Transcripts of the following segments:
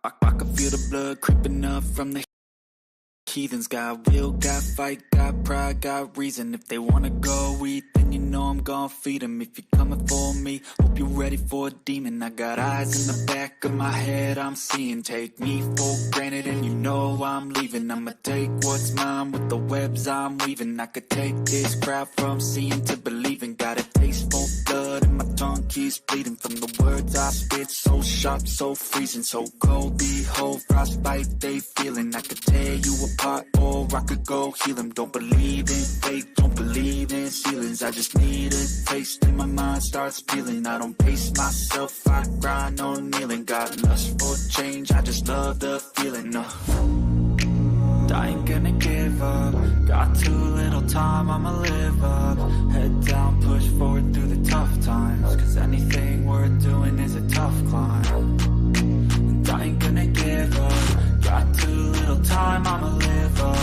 I can feel the blood creeping up from the heathens. Got will, got fight, got pride, got reason. If they wanna go eat, then you know I'm gonna feed them. If you're coming for me, hope you're ready for a demon. I got eyes in the back of my head, I'm seeing. Take me for granted and you know I'm leaving. I'ma take what's mine with the webs I'm weaving. I could take this crowd from seeing to believing. Got a taste for blood and my tongue keeps bleeding from the words I spit. So sharp, so freezing, so cold. Behold, frostbite they feeling. I could tear you apart or I could go heal them. Don't believe in fate, don't believe in ceilings. I just need a taste and my mind starts peeling. I don't pace myself, I grind on kneeling. Got lust for change, I just love the feeling. I ain't gonna give up. Got too little time, I'ma live up. Head down, push forward through the tough times. Cause anything worth doing is a tough climb. And I ain't gonna give up. Got too little time, I'ma live up.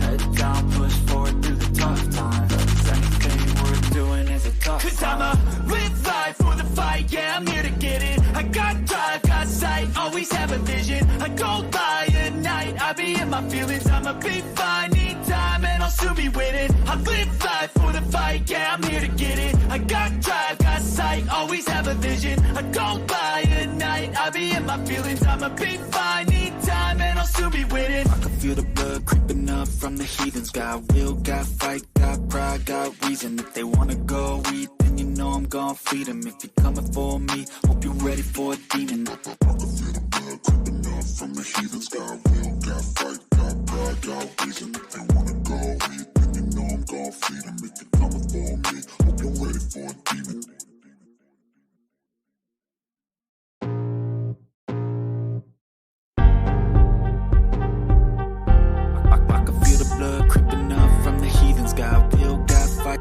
Head down, push forward through the tough times. Cause anything worth doing is a tough climb. Cause I'ma live life for the fight, yeah, I'm here to get it. I got drive, got sight, always have a vision. I don't lie at night, I be in my feelings. I'ma be fine, need time and I'll soon be winning. I live life for the fight, yeah, I'm here to get it. I got drive, got sight, always have a vision. I don't lie at night, I be in my feelings. I'ma be fine, need time and I'll soon be winning. I can feel the blood creeping up from the heathens. Got will, got fight, got pride, got reason. If they wanna go eat, then you know I'm gonna feed them. If you're coming for me, hope you're ready for a demon. I can feel the blood creeping up from the heathens. Got will, got fight, got pride, got reason. If they wanna go eat, then you know I'm gonna feed them. If you're coming for me, hope you're ready for a demon. I can feel the blood creeping up from the heathens. Got will, got fight.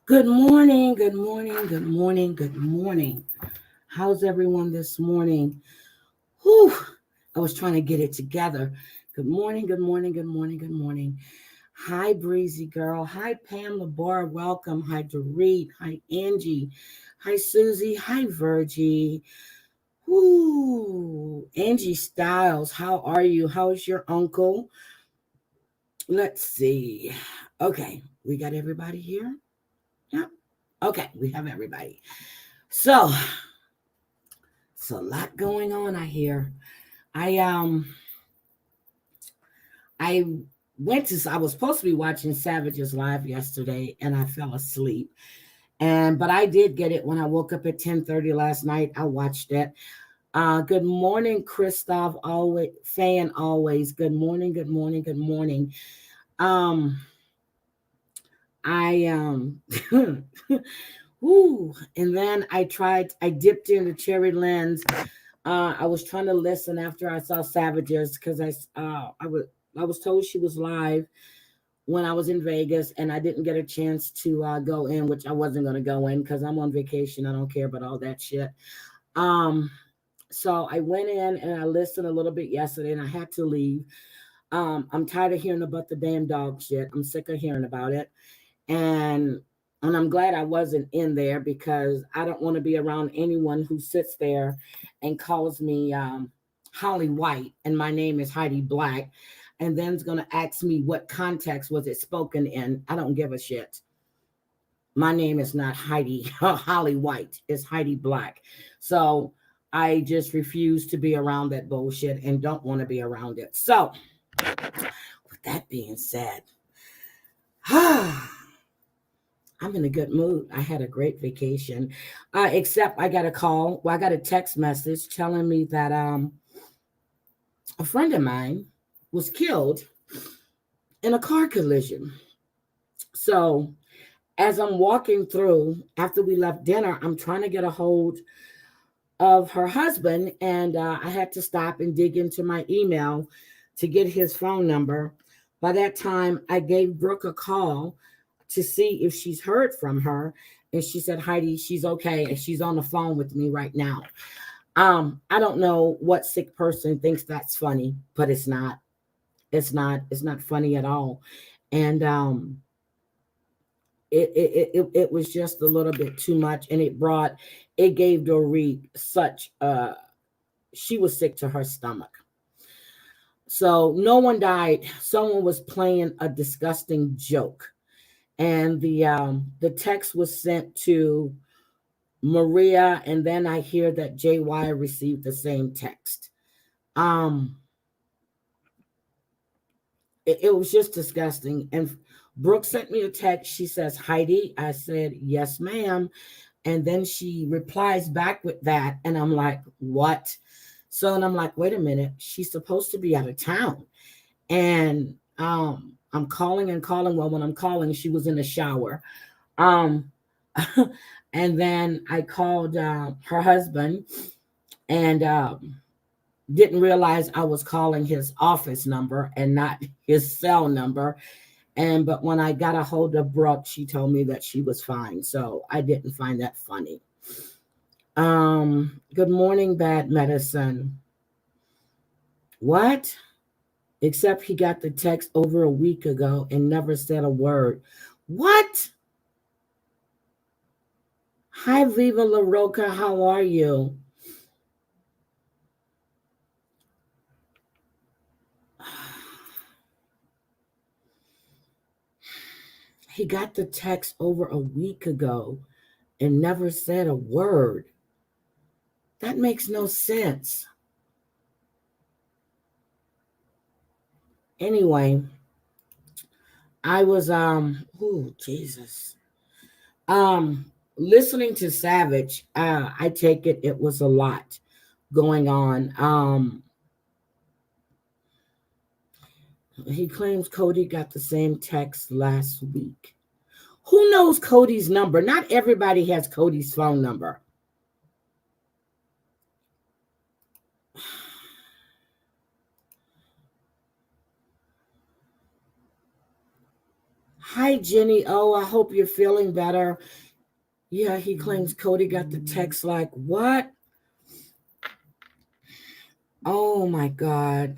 Good morning, good morning, good morning, good morning. How's everyone this morning? Whew, I was trying to get it together. Good morning, good morning, good morning, good morning. Hi, Breezy Girl. Hi, Pam Labar. Welcome. Hi, Dorit. Hi, Angie. Hi, Susie. Hi, Virgie. Whoo, Angie Styles. How are you? How's your uncle? Let's see. Okay, we got everybody here. Yeah. Okay, we have everybody. So, it's a lot going on, I hear. I was supposed to be watching Savages live yesterday and I fell asleep. But I did get it when I woke up at 10:30 last night. I watched it. Good morning, Christoph, always fan always. Good morning, good morning, good morning. Woo. And then I dipped into Cherry Lynn's. I was trying to listen after I saw Savages because I was told she was live when I was in Vegas and I didn't get a chance to go in, which I wasn't going to go in because I'm on vacation. I don't care about all that shit. So I went in and I listened a little bit yesterday and I had to leave. I'm tired of hearing about the damn dog shit. I'm sick of hearing about it. And I'm glad I wasn't in there because I don't want to be around anyone who sits there and calls me Holly White and my name is Heidi Black and then's going to ask me what context was it spoken in. I don't give a shit. My name is not Holly White. It's Heidi Black. So I just refuse to be around that bullshit and don't want to be around it. So with that being said, I'm in a good mood. I had a great vacation, except I got a text message telling me that a friend of mine was killed in a car collision. So as I'm walking through, after we left dinner, I'm trying to get a hold of her husband, and I had to stop and dig into my email to get his phone number By that time, I gave Brooke a call to see if she's heard from her. And she said, Heidi, she's okay. And she's on the phone with me right now. I don't know what sick person thinks that's funny, but it's not. It's not funny at all. And it was just a little bit too much, and it gave Dorit such she was sick to her stomach. So no one died. Someone was playing a disgusting joke, and the text was sent to Maria, and then I hear that JY received the same text. Um, it was just disgusting. And Brooke sent me a text. She says, Heidi. I said, yes, ma'am. And then she replies back with that. And I'm like, what? So, and I'm like, wait a minute. She's supposed to be out of town. And I'm calling and calling. Well, when I'm calling, she was in the shower. Um, and then I called her husband and didn't realize I was calling his office number and not his cell number. But when I got a hold of Brooke, she told me that she was fine. So I didn't find that funny. Good morning, bad medicine. What? Except he got the text over a week ago and never said a word. What? Hi, Viva La Roca. How are you? He got the text over a week ago and never said a word. That makes no sense. Anyway, I was Jesus. Listening to Savage, I take it was a lot going on. He claims Cody got the same text last week. Who knows Cody's number? Not everybody has Cody's phone number. Hi, Jenny. Oh, I hope you're feeling better. Yeah, he claims Cody got the text like, what? Oh, my God.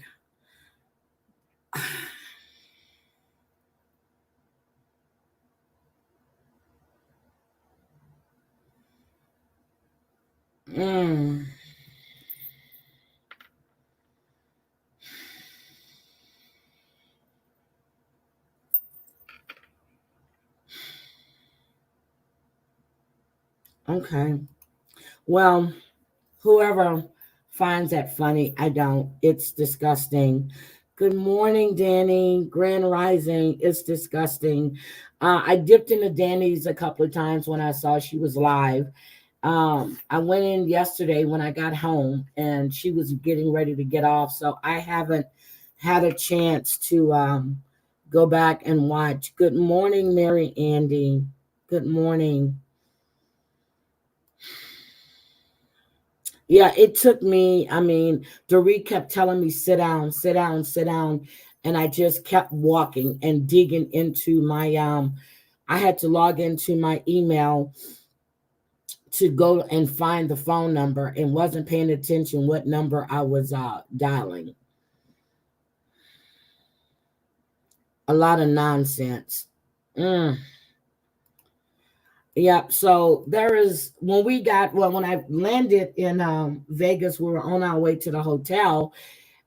Okay. Well, whoever finds that funny, I don't. It's disgusting. Good morning, Danny. Grand Rising. It's disgusting. I dipped into Danny's a couple of times when I saw she was live. I went in yesterday when I got home and she was getting ready to get off. So I haven't had a chance to go back and watch. Good morning, Mary Andy. Good morning. Yeah, it took me, Dorit kept telling me, sit down, sit down, sit down. And I just kept walking and digging into my, I had to log into my email to go and find the phone number and wasn't paying attention what number I was dialing. A lot of nonsense. Yeah, so there is when I landed in Vegas, we were on our way to the hotel,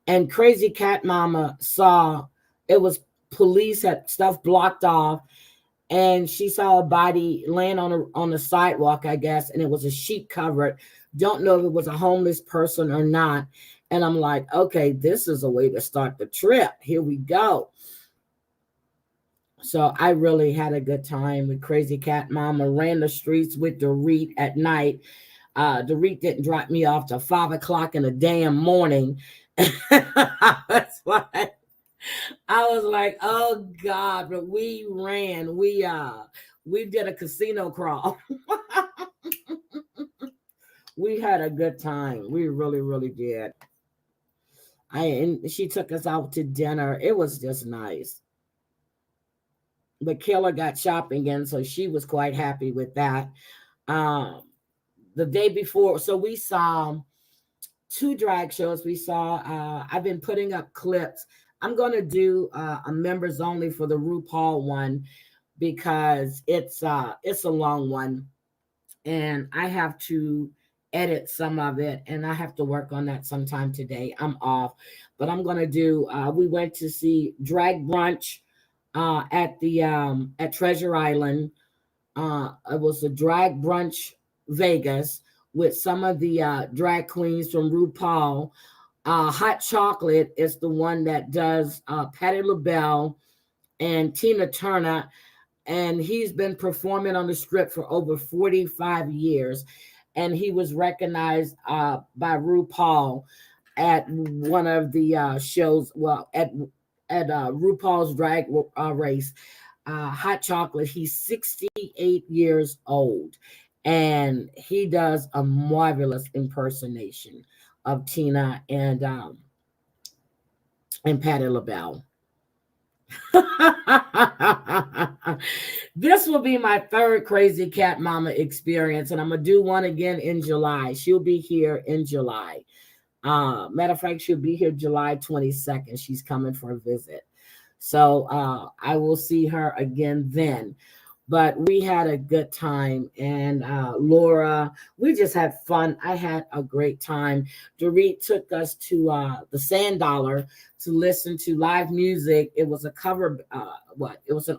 and Crazy Cat Mama saw it was police had stuff blocked off, and she saw a body laying on the sidewalk, I guess, and it was a sheet covered. Don't know if it was a homeless person or not. And I'm like, okay, this is a way to start the trip. Here we go. So I really had a good time with Crazy Cat Mama. Ran the streets with Dorit at night. Dorit didn't drop me off till 5 o'clock in the damn morning. I was like, oh God, but we ran. We did a casino crawl. We had a good time. We really, really did. And she took us out to dinner. It was just nice. the killer got shopping in, so she was quite happy with that. Um, the day before, so we saw two drag shows. We saw, I've been putting up clips. I'm going to do a members only for the RuPaul one because it's a long one and I have to edit some of it and I have to work on that sometime today. I'm off, but I'm going to do, we went to see Drag Brunch at the at Treasure Island. It was a Drag Brunch Vegas with some of the drag queens from RuPaul. Hot Chocolate is the one that does Patti LaBelle and Tina Turner, and he's been performing on the strip for over 45 years. And he was recognized by RuPaul at one of the shows, well, at RuPaul's drag race. Hot Chocolate, he's 68 years old, and he does a marvelous impersonation of Tina and Patti LaBelle. This will be my third Crazy Cat Mama experience, and I'm gonna do one again in July. She'll be here in July. Matter of fact, she'll be here July 22nd. She's coming for a visit. So I will see her again then. But we had a good time. And Laura, we just had fun. I had a great time. Dorit took us to the Sand Dollar to listen to live music. It was a cover, it was an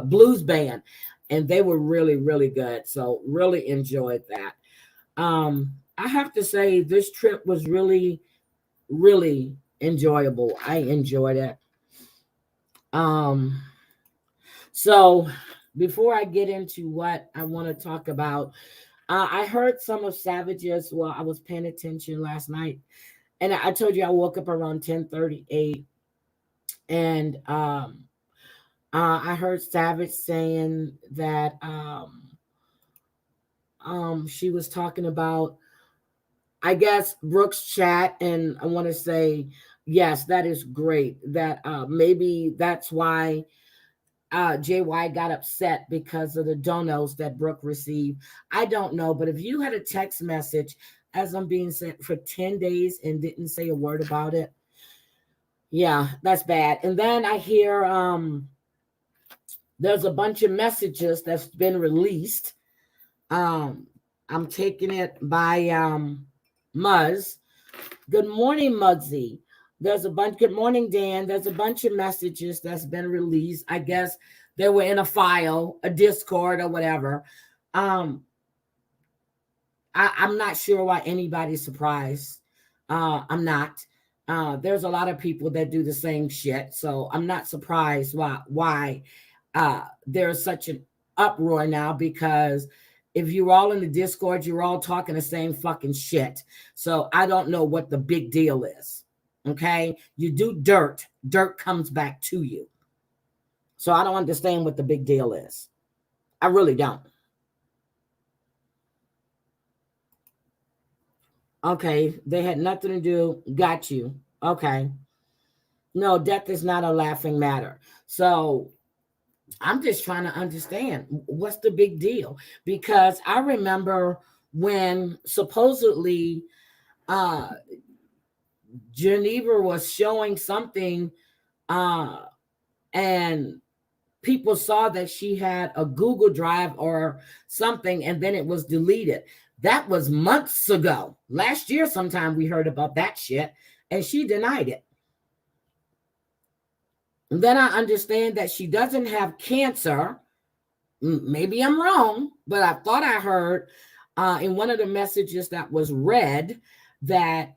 blues band. And they were really, really good. So really enjoyed that. I have to say this trip was really, really enjoyable. I enjoyed it. So before I get into what I want to talk about, I heard some of Savage's. Well, I was paying attention last night, and I told you I woke up around 10:38, and I heard Savage saying that she was talking about, I guess, Brooks' chat, and I want to say, yes, that is great. That maybe that's why JY got upset because of the donos that Brooke received. I don't know, but if you had a text message as I'm being sent for 10 days and didn't say a word about it, yeah, that's bad. And then I hear there's a bunch of messages that's been released. I'm taking it by Muzz. Good morning, Muggsy. Good morning, Dan. There's a bunch of messages that's been released. I guess they were in a file, a Discord or whatever. I'm not sure why anybody's surprised. I'm not. There's a lot of people that do the same shit. So I'm not surprised why there's such an uproar now, because if you're all in the Discord, you're all talking the same fucking shit. So I don't know what the big deal is. Okay, you do dirt comes back to you. So I don't understand what the big deal is. I really don't. Okay, they had nothing to do. Got you. Okay. No, death is not a laughing matter. So I'm just trying to understand what's the big deal. Because I remember when supposedly Geneva was showing something and people saw that she had a Google Drive or something, and then it was deleted. That was months ago. Last year sometime we heard about that shit, and she denied it. And then I understand that she doesn't have cancer. Maybe I'm wrong, but I thought I heard in one of the messages that was read that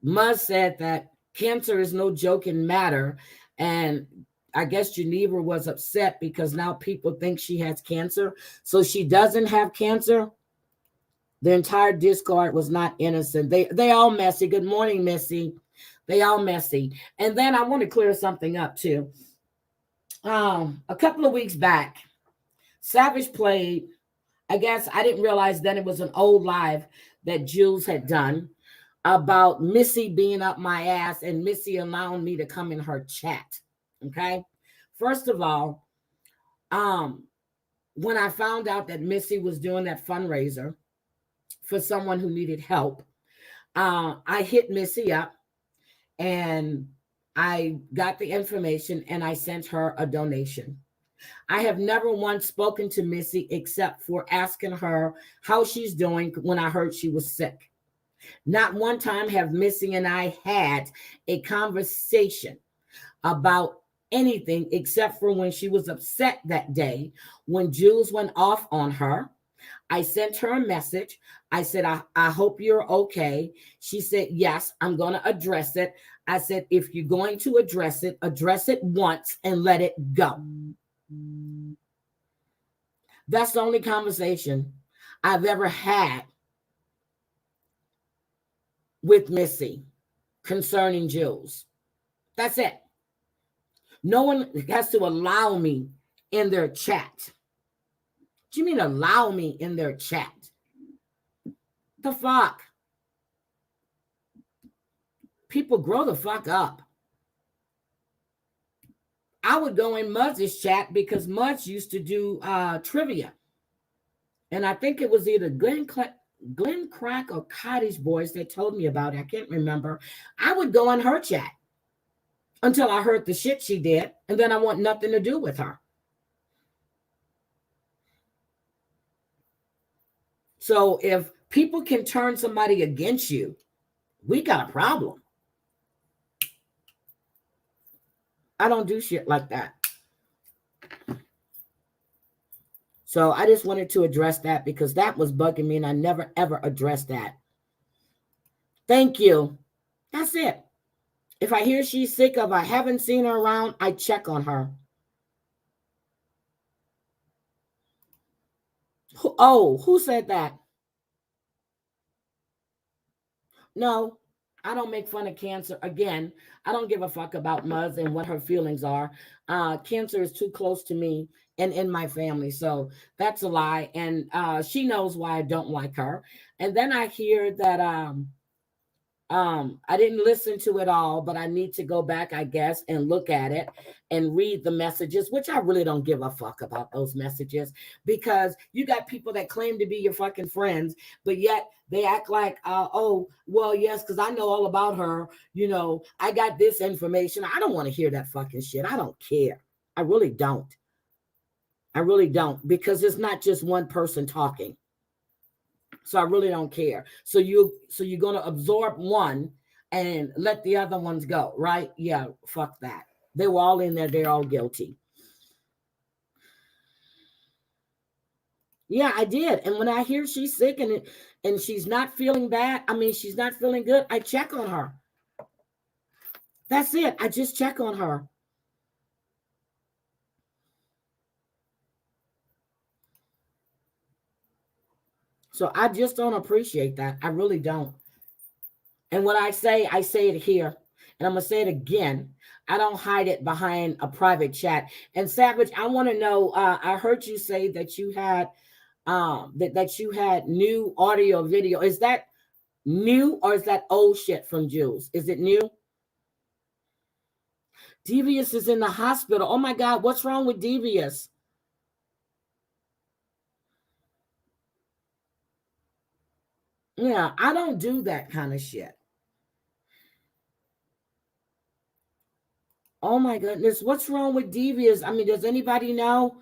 Muzz said that cancer is no joking matter. And I guess Geneva was upset because now people think she has cancer. So she doesn't have cancer. The entire Discord was not innocent. They all messy. Good morning, Missy. They all messy. And then I want to clear something up too. A couple of weeks back, Savage played, I guess I didn't realize then it was an old live that Jules had done about Missy being up my ass and Missy allowing me to come in her chat. Okay. First of all, when I found out that Missy was doing that fundraiser for someone who needed help, I hit Missy up and I got the information and I sent her a donation. I have never once spoken to Missy except for asking her how she's doing when I heard she was sick. Not one time have Missy and I had a conversation about anything except for when she was upset that day when Jules went off on her. I sent her a message. I said, I hope you're okay. She said, yes, I'm going to address it. I said, if you're going to address it once and let it go. That's the only conversation I've ever had with Missy concerning Jules. That's it. No one has to allow me in their chat. What do you mean allow me in their chat? The fuck? People grow the fuck up. I would go in Mud's chat because Mud used to do trivia. And I think it was either Glenn Crack or Cottage Boys that told me about it. I can't remember. I would go in her chat until I heard the shit she did, and then I want nothing to do with her. So if people can turn somebody against you, we got a problem. I don't do shit like that. So I just wanted to address that because that was bugging me and I never, ever addressed that. Thank you. That's it. If I hear she's sick, if I haven't seen her around, I check on her. Who said that? No, I don't make fun of cancer. Again, I don't give a fuck about Muzz and what her feelings are. Cancer is too close to me and in my family. So that's a lie. And she knows why I don't like her. And then I hear that I didn't listen to it all, but I need to go back, I guess, and look at it and read the messages, which I really don't give a fuck about those messages because you got people that claim to be your fucking friends, but yet they act like, oh, well, yes, because I know all about her. You know, I got this information. I don't want to hear that fucking shit. I don't care. I really don't. I really don't because it's not just one person talking. So I really don't care. So you're going to absorb one and let the other ones go, right? Yeah, fuck that. They were all in there. They're all guilty. Yeah, I did. And when I hear she's sick and she's not feeling bad, I mean, she's not feeling good, I check on her. That's it. I just check on her. So I just don't appreciate that. I really don't. And what I say it here. And I'm going to say it again. I don't hide it behind a private chat. And Savage, I want to know, I heard you say that you had that you had new audio video. Is that new or is that old shit from Jules? Is it new? Devious is in the hospital. Oh my God, what's wrong with Devious? Yeah, I don't do that kind of shit. Oh my goodness, what's wrong with Devious? I mean, does anybody know?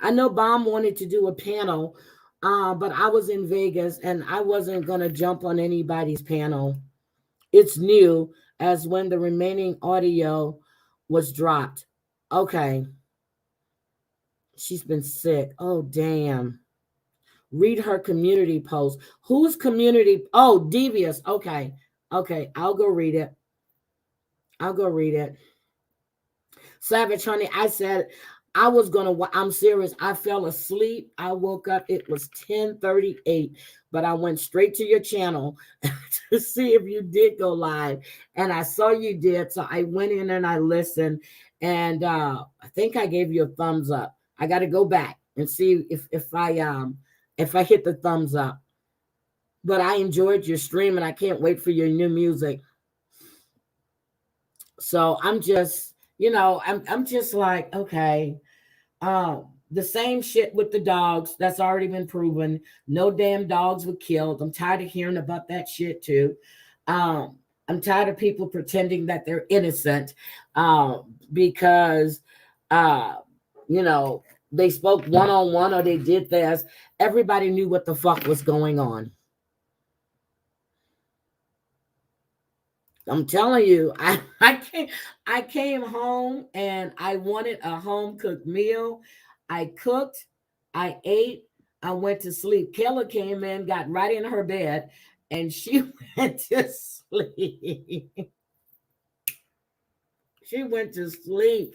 I know Bomb wanted to do a panel, but I was in Vegas and I wasn't going to jump on anybody's panel. It's new as when the remaining audio was dropped. Okay. She's been sick. Oh, damn. Read her community post. Whose community? Oh, Devious. Okay. Okay. I'll go read it. Savage, honey, I said I was going to, I'm serious. I fell asleep. I woke up. It was 10:38, but I went straight to your channel to see if you did go live. And I saw you did. So I went in and I listened. And I think I gave you a thumbs up. I got to go back and see if I hit the thumbs up. But I enjoyed your stream and I can't wait for your new music. So I'm just, I'm just like, okay, the same shit with the dogs. That's already been proven. No damn dogs were killed. I'm tired of hearing about that shit too. Um, I'm tired of people pretending that they're innocent because, uh, you know, they spoke one on one or they did this. Everybody knew what the fuck was going on. I'm telling you, I came home and I wanted a home cooked meal. I cooked, I ate, I went to sleep. Kayla came in, got right in her bed, and she went to sleep. She went to sleep.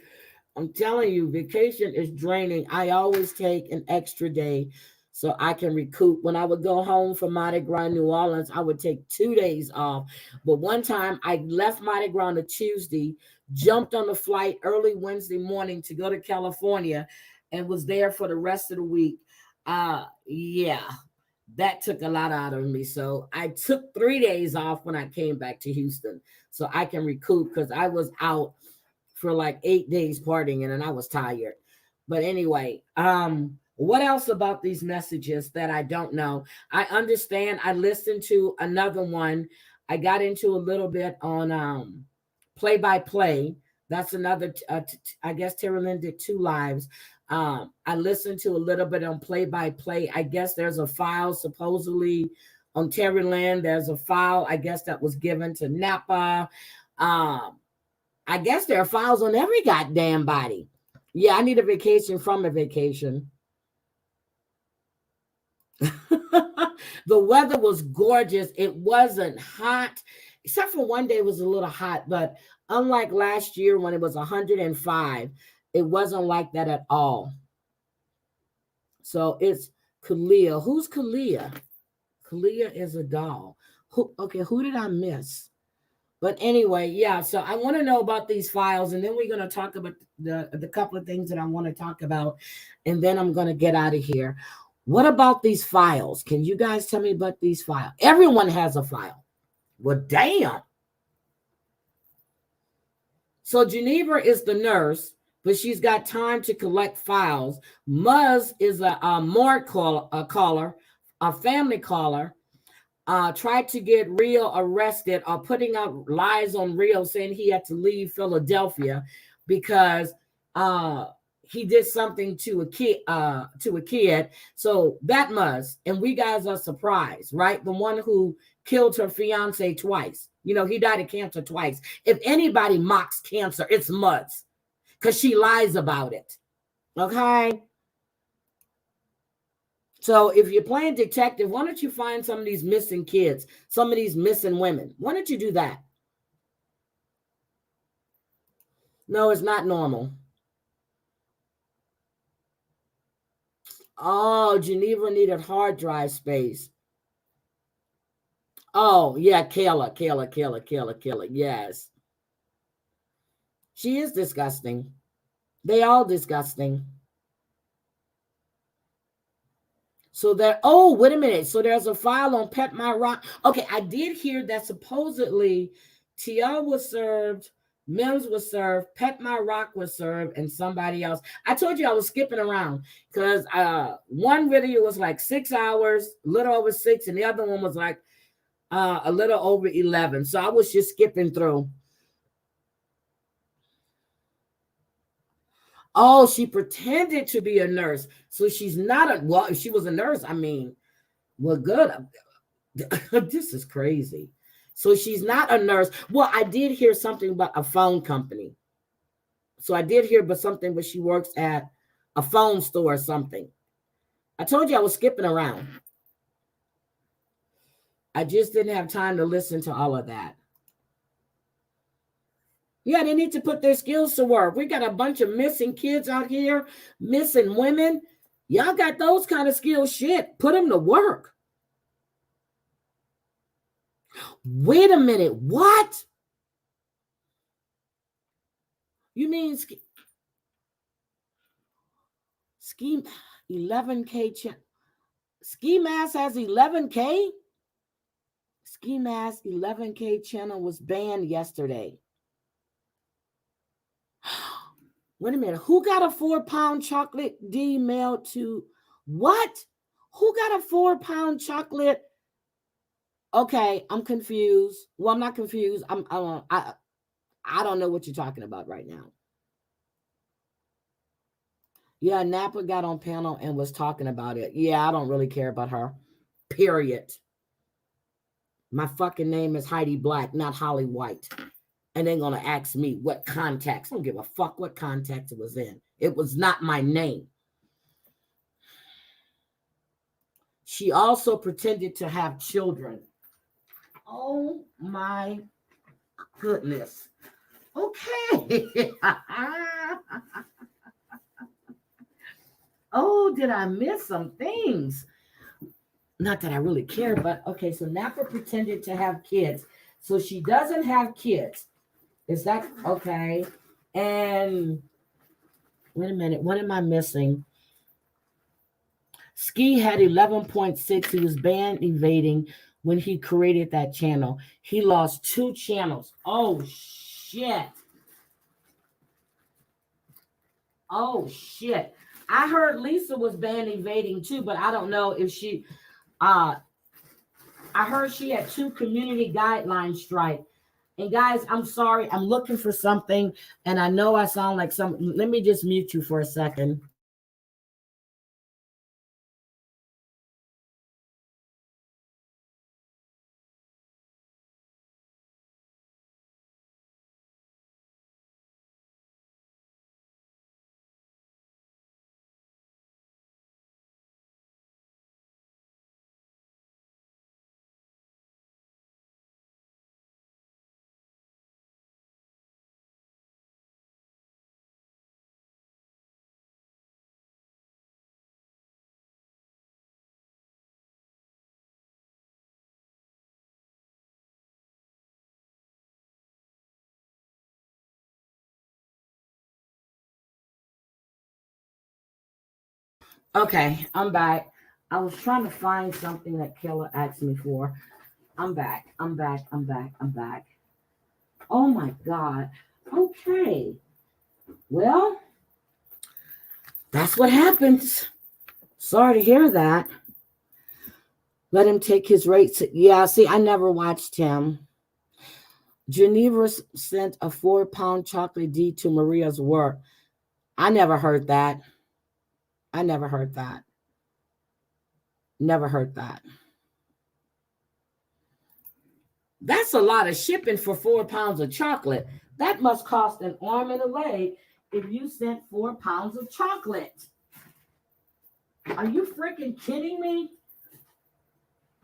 I'm telling you, vacation is draining. I always take an extra day so I can recoup. When I would go home from Mardi Gras, New Orleans, I would take 2 days off. But one time I left Mardi Gras on a Tuesday, jumped on the flight early Wednesday morning to go to California, and was there for the rest of the week. Yeah, that took a lot out of me. So I took 3 days off when I came back to Houston so I can recoup because I was out for like 8 days partying and I was tired. But anyway, what else about these messages that I don't know? I understand. I listened to another one. I got into a little bit on play by play. That's another. I guess Terry Lynn did 2 lives. I listened to a little bit on play by play. I guess there's a file supposedly on Terry Lynn. There's a file I guess that was given to Napa. I guess there are files on every goddamn body. Yeah, I need a vacation from a vacation. The weather was gorgeous. It wasn't hot, except for one day it was a little hot. But unlike last year when it was 105, it wasn't like that at all. So it's Kalia. Who's Kalia? Kalia is a doll. Who did I miss? But anyway, yeah, so I want to know about these files, and then we're going to talk about the couple of things that I want to talk about, and then I'm going to get out of here. What about these files? Can you guys tell me about these files? Everyone has a file. Well, damn. So Geneva is the nurse, but she's got time to collect files. Muzz is a morgue caller, a family caller. Tried to get Rio arrested or putting out lies on Rio saying he had to leave Philadelphia because he did something to a kid. So that must, and we guys are surprised, right? The one who killed her fiance twice. He died of cancer twice. If anybody mocks cancer, it's Muzz because she lies about it. Okay. So if you're playing detective, why don't you find some of these missing kids, some of these missing women? Why don't you do that? No, it's not normal. Oh, Geneva needed hard drive space. Oh, yeah, Kayla. Yes. She is disgusting. They all disgusting. So wait a minute. So there's a file on Pet My Rock. Okay, I did hear that supposedly TL was served, Mims was served, Pet My Rock was served, and somebody else. I told you I was skipping around because one video was like 6 hours, a little over 6, and the other one was like a little over 11. So I was just skipping through. Oh, she pretended to be a nurse. So she's not well, if she was a nurse, I mean, well, good. This is crazy. So she's not a nurse. Well, I did hear something about a phone company. So I did hear about something where she works at a phone store or something. I told you I was skipping around. I just didn't have time to listen to all of that. Yeah, they need to put their skills to work. We got a bunch of missing kids out here, missing women. Y'all got those kind of skills. Shit, put them to work. Wait a minute. What? You mean Ski 11K? Ski Mask has 11K? Ski Mask 11K channel was banned yesterday. Wait a minute. Who got a 4-pound chocolate D mailed to what? Who got a 4-pound chocolate? Okay, I'm confused. Well, I'm not confused. I don't know what you're talking about right now. Yeah, Napa got on panel and was talking about it. Yeah, I don't really care about her. Period. My fucking name is Heidi Black, not Holly White. And they're gonna ask me what context. I don't give a fuck what context it was in. It was not my name. She also pretended to have children. Oh my goodness. Okay. Oh, did I miss some things? Not that I really care, but okay, so Napa pretended to have kids. So she doesn't have kids. Is that okay? And wait a minute, what am I missing? Ski had 11.6. He was banned evading when he created that channel. He lost 2 channels. Oh, shit. Oh, shit. I heard Lisa was banned evading too, but I don't know if she... I heard she had 2 community guidelines strike. And guys, I'm sorry. I'm looking for something, and I know I sound like some... Let me just mute you for a second. Okay, I'm back. I was trying to find something that Kayla asked me for. I'm back. I'm back. I'm back. I'm back. Oh my God. Okay. Well, that's what happens. Sorry to hear that. Let him take his rates. Yeah, see, I never watched him. Geneva sent a 4-pound chocolate D to Maria's work. I never heard that. I never heard that. Never heard that. That's a lot of shipping for 4 pounds of chocolate. That must cost an arm and a leg if you sent 4 pounds of chocolate. Are you freaking kidding me?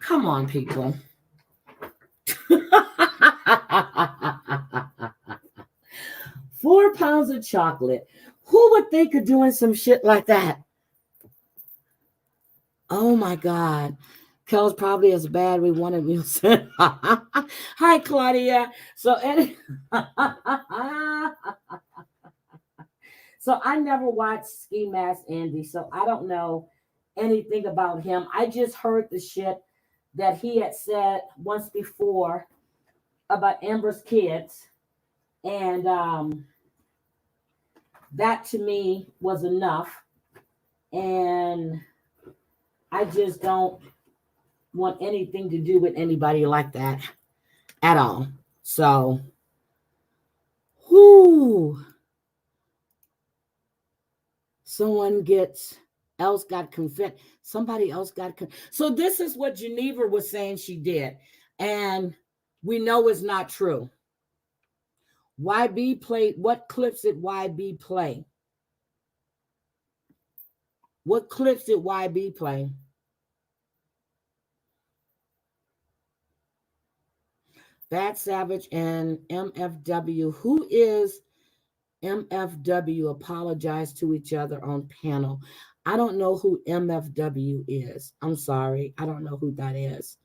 Come on, people. 4 pounds of chocolate. Who would think of doing some shit like that? Oh my God. Kel's probably as bad. We wanted me to say. Hi, Claudia. So, so I never watched Ski Mask Andy, so I don't know anything about him. I just heard the shit that he had said once before about Amber's kids, and that to me was enough. And I just don't want anything to do with anybody like that at all. So, whoo. Someone else got confessed. Somebody else got so this is what Geneva was saying she did, and we know it's not true. YB played. What clips did YB play? What clips did YB play? Bad Savage and MFW. Who is MFW? Apologize to each other on panel. I don't know who MFW is. I'm sorry. I don't know who that is.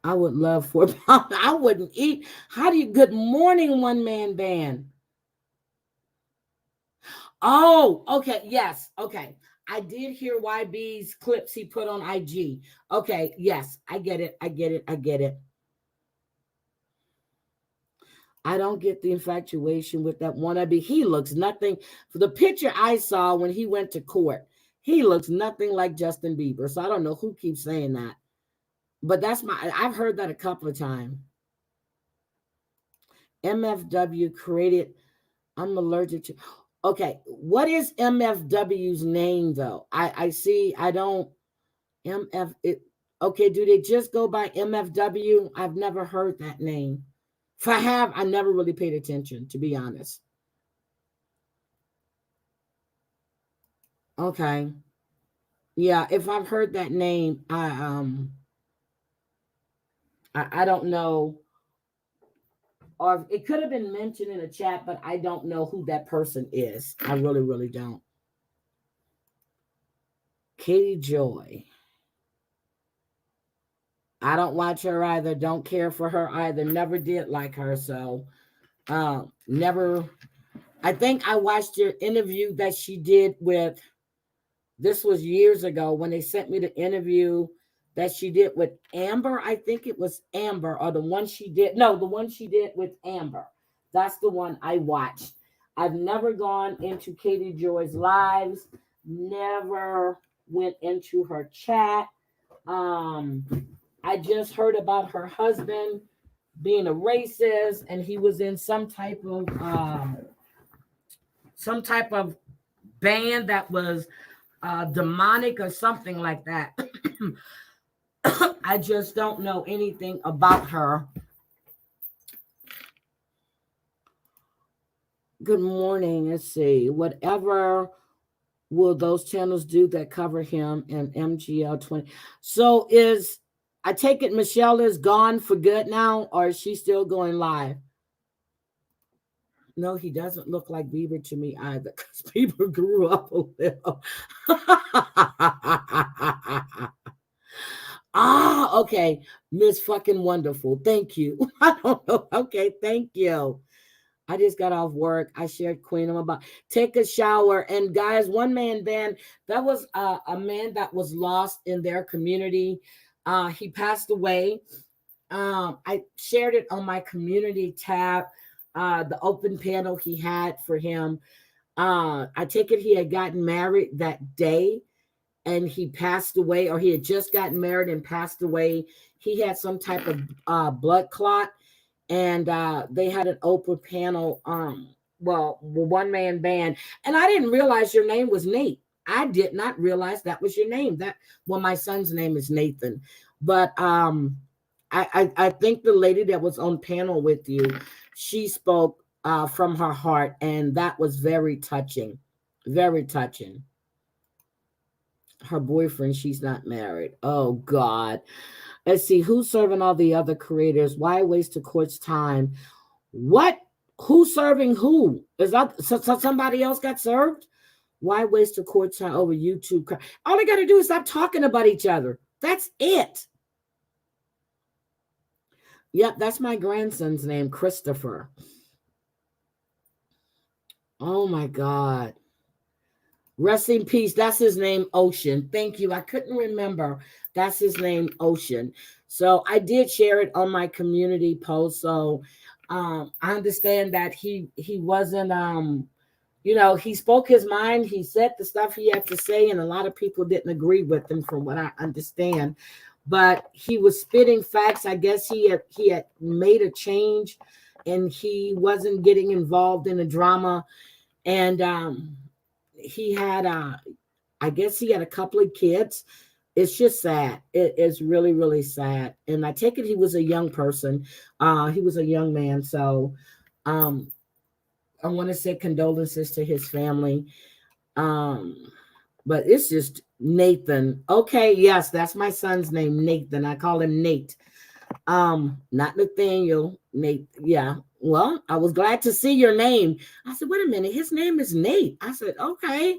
I would love 4 pounds. I wouldn't eat. How do you? Good morning, one man band. Oh, okay. Yes. Okay. I did hear YB's clips he put on IG. Okay. Yes. I get it. I get it. I get it. I don't get the infatuation with that wannabe. He looks nothing. For the picture I saw when he went to court, he looks nothing like Justin Bieber. So I don't know who keeps saying that. But I've heard that a couple of times. MFW created, I'm allergic to. Okay, what is MFW's name though? I see, I don't, okay, do they just go by MFW? I've never heard that name. If I have, I never really paid attention, to be honest. Okay. Yeah, if I've heard that name, I don't know, or it could have been mentioned in a chat, but I don't know who that person is. I really, really don't. Katie Joy. I don't watch her either. Don't care for her either. Never did like her. So, never. I think I watched your interview that she did with. This was years ago when they sent me the interview that she did with Amber. I think it was Amber, or the one she did. No, the one she did with Amber. That's the one I watched. I've never gone into Katie Joy's lives. Never went into her chat. I just heard about her husband being a racist, and he was in some type of band that was demonic or something like that. I just don't know anything about her. Good morning. Let's see. Whatever will those channels do that cover him and MGL 20? So I take it Michelle is gone for good now, or is she still going live? No, he doesn't look like Bieber to me either, because Bieber grew up a little. Okay. Miss fucking Wonderful. Thank you. I don't know. Okay, thank you. I just got off work. I shared Queen. I'm about take a shower. And guys, one man band, that was a man that was lost in their community. He passed away. I shared it on my community tab, the open panel he had for him. I take it he had gotten married that day and he passed away, or he had just gotten married and passed away. He had some type of blood clot, and they had an open panel, one man band. And I didn't realize your name was Nate. I did not realize that was your name. My son's name is Nathan. But I think the lady that was on panel with you, she spoke from her heart, and that was very touching. Very touching. Her boyfriend, she's not married. Oh, God. Let's see. Who's serving all the other creators? Why waste the court's time? What? Who's serving who? Is that somebody else got served? Why waste the court's time over YouTube? All they got to do is stop talking about each other. That's it. Yep, that's my grandson's name, Christopher. Oh, my God. Rest in peace. That's his name, Ocean. Thank you. I couldn't remember. That's his name, Ocean. So I did share it on my community post. So I understand that he wasn't, he spoke his mind. He said the stuff he had to say, and a lot of people didn't agree with him, from what I understand. But he was spitting facts. I guess he had made a change, and he wasn't getting involved in the drama. And he had I guess he had a couple of kids. It's just sad. It is really, really sad. And I take it he was a young person. He was a young man. So I want to say condolences to his family. But it's just Nathan. Okay, yes, that's my son's name, Nathan. I call him Nate. Not Nathaniel. Nate. Yeah. Well, I was glad to see your name. I said, wait a minute, his name is Nate. I said, okay.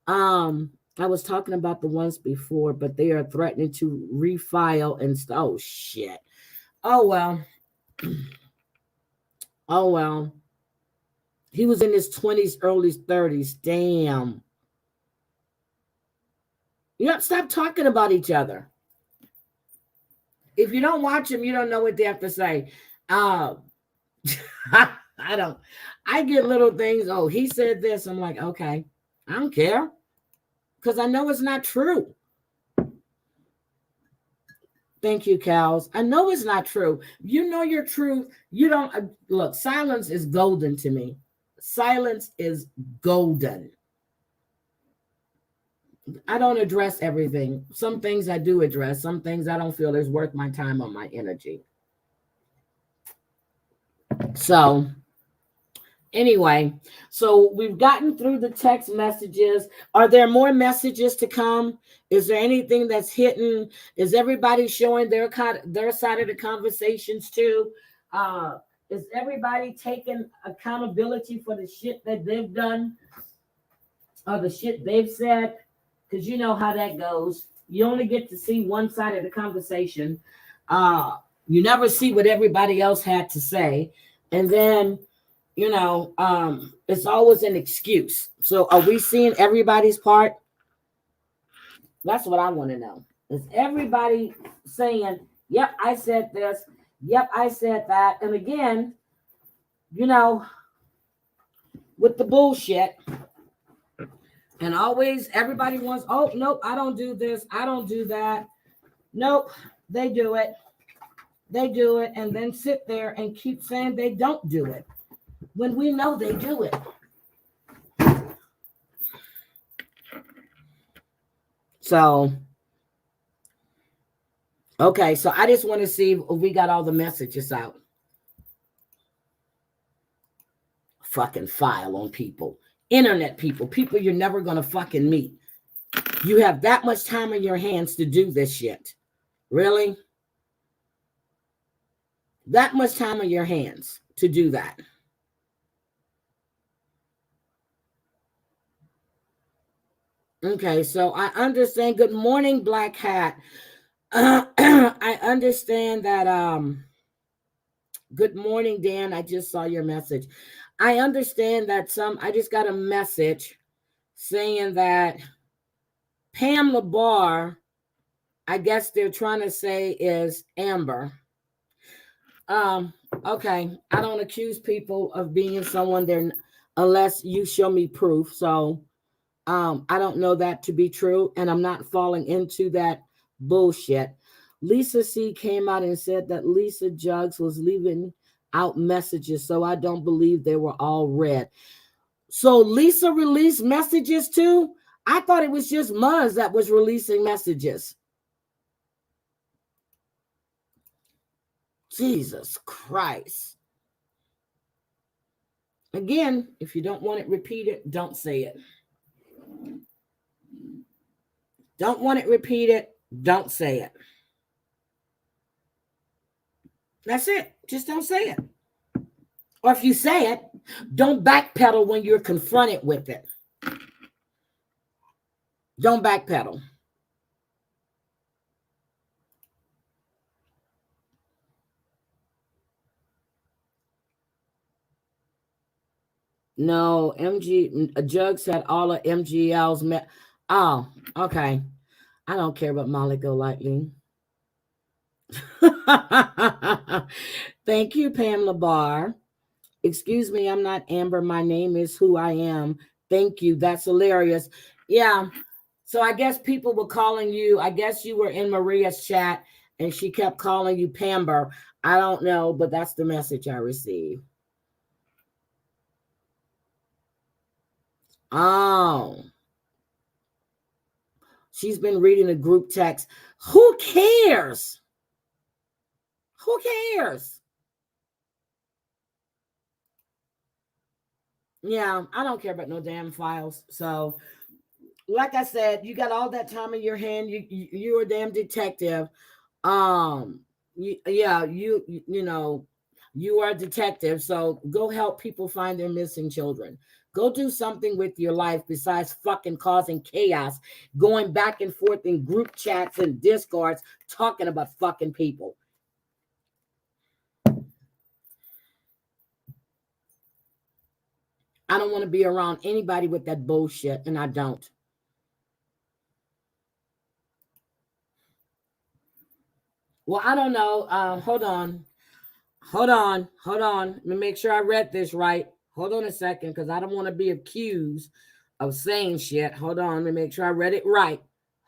I was talking about the ones before, but they are threatening to refile and oh shit. Oh well. Oh well. He was in his 20s, early 30s. Damn. Yep, stop talking about each other. If you don't watch them, you don't know what they have to say. I don't. I get little things. Oh, he said this. I'm like, okay, I don't care because I know it's not true. Thank you, cows. I know it's not true. You know your truth. You don't look. Silence is golden to me. Silence is golden. I don't address everything. Some things I do address. Some things I don't feel is worth my time or my energy. So anyway, so we've gotten through the text messages. Are there more messages to come? Is there anything that's hidden? Is everybody showing their side of the conversations too? Is everybody taking accountability for the shit that they've done or the shit they've said? Because you know how that goes. You only get to see one side of the conversation. You never see what everybody else had to say. And then it's always an excuse. So are we seeing everybody's part? That's what I want to know. Is everybody saying, yep, I said this, yep, I said that? And again, with the bullshit, and always everybody wants, oh, nope, I don't do this, I don't do that. Nope, they do it. They do it, and then sit there and keep saying they don't do it when we know they do it. So, okay, so I just want to see if we got all the messages out. Fucking file on people. Internet people you're never going to fucking meet. You have that much time in your hands to do this shit. Really? That much time in your hands to do that. Okay, so I understand. Good morning, Black Hat. I understand that. Good morning, Dan. I just saw your message. I understand that I just got a message saying that Pam LaBar, I guess they're trying to say is Amber. Okay. I don't accuse people of being someone they're unless you show me proof. So I don't know that to be true, and I'm not falling into that bullshit. Lisa C came out and said that Lisa Jugs was leaving out messages, so I don't believe they were all read. So Lisa released messages too? I thought it was just Muzz that was releasing messages. Jesus Christ. Again, if you don't want it repeated, don't say it. Don't want it repeated, don't say it. That's it. Just don't say it. Or if you say it, don't backpedal when you're confronted with it. Don't backpedal. No, Jug said all of MGL's oh, okay. I don't care about Molly Golightly. Thank you, Pam LaBar. Excuse me, I'm not Amber. My name is who I am. Thank you. That's hilarious. Yeah. So I guess people were calling you. I guess you were in Maria's chat and she kept calling you Pamber. I don't know, but that's the message I received. Oh. She's been reading a group text. Who cares? Who cares? Yeah, I don't care about no damn files. So, like I said, you got all that time in your hand. You're a damn detective. You know, you are a detective. So go help people find their missing children. Go do something with your life besides fucking causing chaos, going back and forth in group chats and discords, talking about fucking people. I don't want to be around anybody with that bullshit, and I don't. Well, I don't know. Hold on. Hold on. Let me make sure I read this right. Hold on a second, because I don't want to be accused of saying shit. Hold on. Let me make sure I read it right.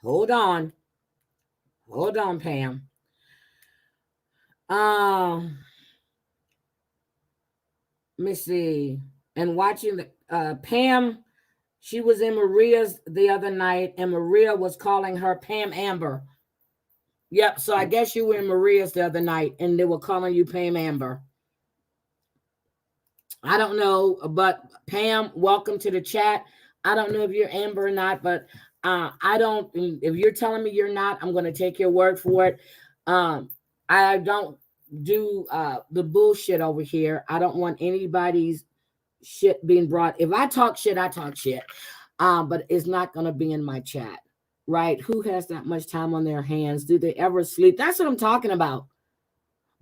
Hold on, Pam. Let me see. And watching the Pam, she was in Maria's the other night, and Maria was calling her Pam Amber. Yep. So I guess you were in Maria's the other night, and they were calling you Pam Amber. I don't know, but Pam, welcome to the chat. I don't know if you're Amber or not, but I don't. If you're telling me you're not, I'm going to take your word for it. I don't do the bullshit over here. I don't want anybody's shit being brought. If I talk shit, I talk shit. But it's not going to be in my chat, right? Who has that much time on their hands? Do they ever sleep? That's what I'm talking about.